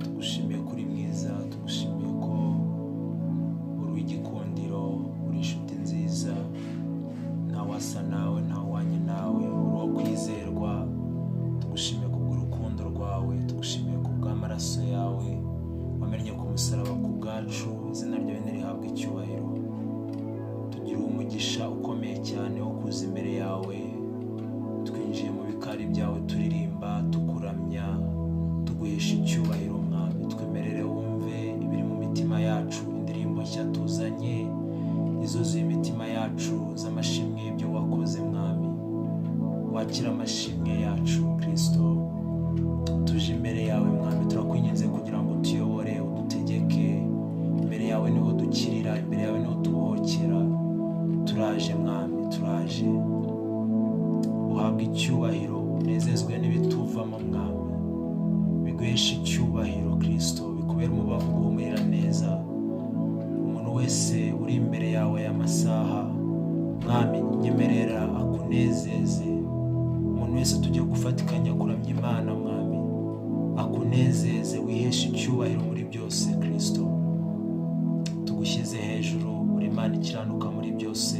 tugushimiye kuri mwiza, tugushimiye ko uri igikundiro, uri inshuti nziza, nta wasa nawe, nta wanye nawe, uri uwo kwizerwa. Tugushimiye kubw'urukundo rwawe, tugushimiye kubw'amaraso yawe wamennye ku musaraba ku bwacu. Izina ryawe nirihabwe icyubahiro. Tugira umugisha ukomeye cyane wo kuza imbere yawe, twinjiye mu bikari byawe turirimba, tukuramya, tuguhesha icyubahiro. Mwami, twemerere wumve ibiri mu mitima yacu, indirimbo nshya tuzanye, izo z'imitima yacu z'amashimwe y'ibyo wakoze. Mwami, wakira amashimwe yacu Kristo. Tuje imbere yawe Mwami, turakwinginze kugira ngo utuyobore, udutegeke. Imbere yawe niho dukirira, imbere yawe niho tubohokera. Turaje Mwami, turaje. Uhabwe icyubahiro, unezezwe n'ibituvamo Mwami, biguhesha icyubahiro Kristo, bikubera umubavu guhumurira neza. Umuntu wese uri imbere yawe y'amasaha Mwami, nyemerera akunezeze. Umuntu wese tugiye gufatikanya kuramya Imana Mwami, akunezeze, wiheshe icyubahiro muri byose Kristo. Tugushyize hejuru, uri Imana ikiranuka muri byose.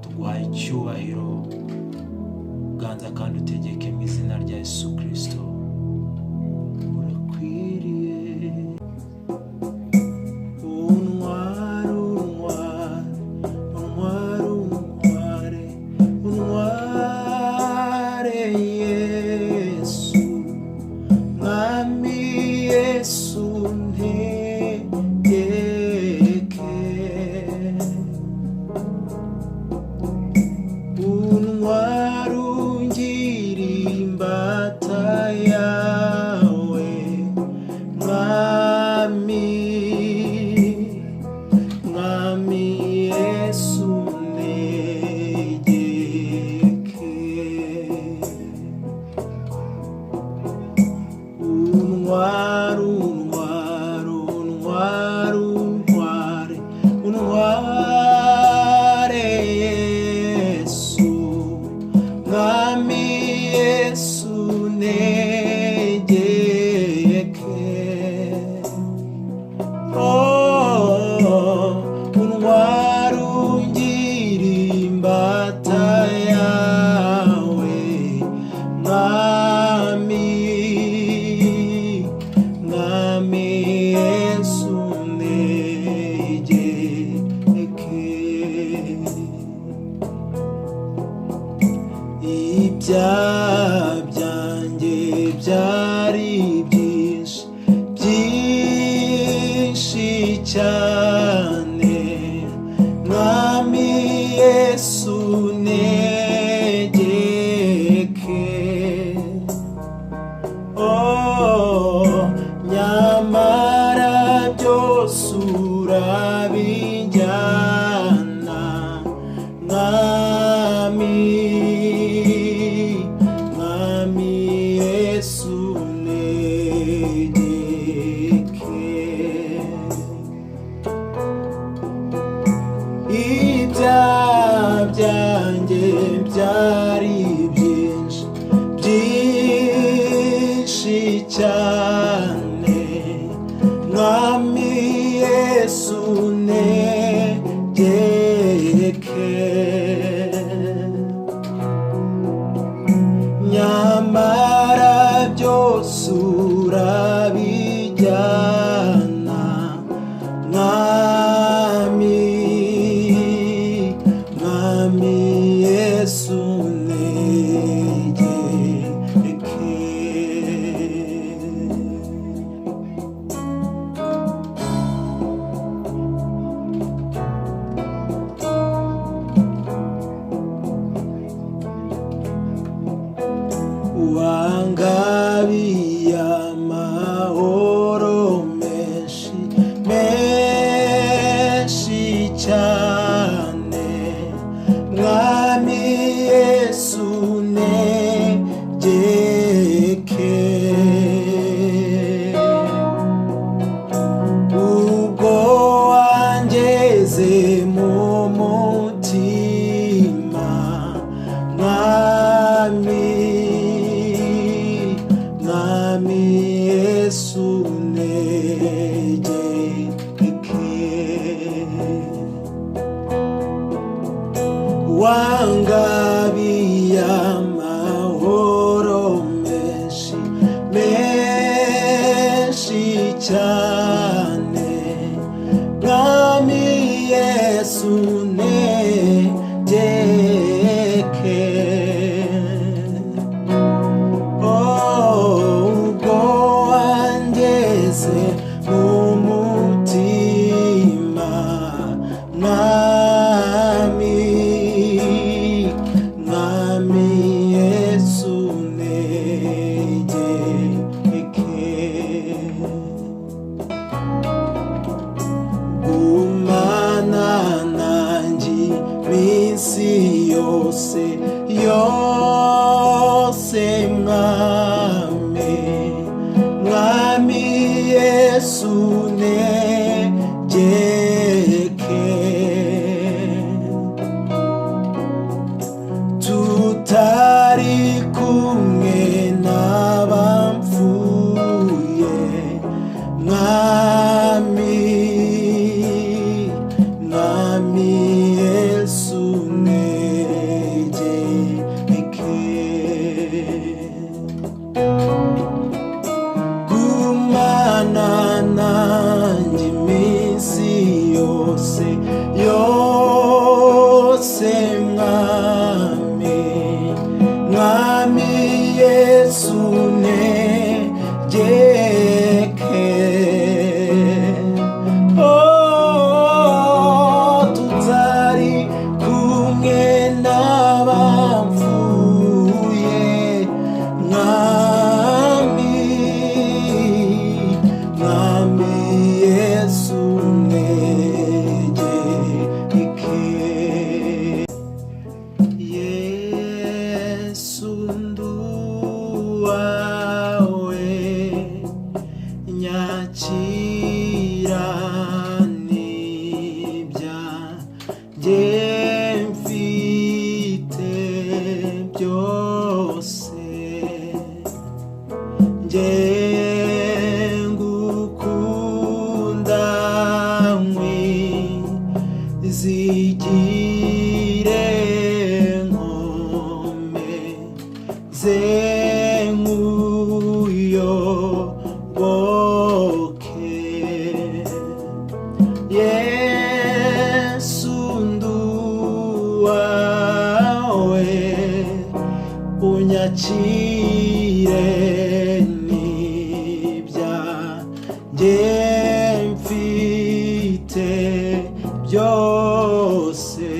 Tuguhaye icyubahiro, ganza kandi utegeke mu izina rya Yesu Kristo. Urakwiriye. Untware, untware, untware, untware Yesu, Mwami Yesu ntegeke. Untware ungire imbata yawe, Mwami, Mwami Yesu ntegeke. Untware, untware, untware, untware, untware Yesu, Mwami Yesu ntegeke. Untware ungire imbata yawe, Mwami, Mwami Yesu ntegeke. Ibyaha byanjye byari byinshi, byinshi cyane, Mwami Yesu ntegeke. Nyamara byose urabijyana, Mwami, Mwami Yesu ntegeke. Ibyaha byanjye byari byinshi, byinshi cyane, Mwami Yesu ntegeke. Nyamara byose urabijyana, Mwami, Mwami Yesu ntegeke. Wangabiye amahoro menshi, menshi cyane, Mwami Yesu ntegeke. Ubwo wangeze mu mutima, Mwami, Mwami untegeke. Ubwo wangeze mu mutima, Mwami Yesu untegeke. Gumana nanjye iminsi yose Mwami Yesu untegeke. Tutari kumwe n'abapfuye, Mwami Yesu untegeke. Gumana nanjye iminsi yose Mwami Yesu untegeke. Tutari kumwe n'abapfuye, Mwami Yesu untegeke. Yesu nduwawe, nyakira n'ibyanjye mfite byose, ngukunda zigire nkomeze nkuyoboke. Yesu nduwawe, unyakire n'ibyanjye mfite byose,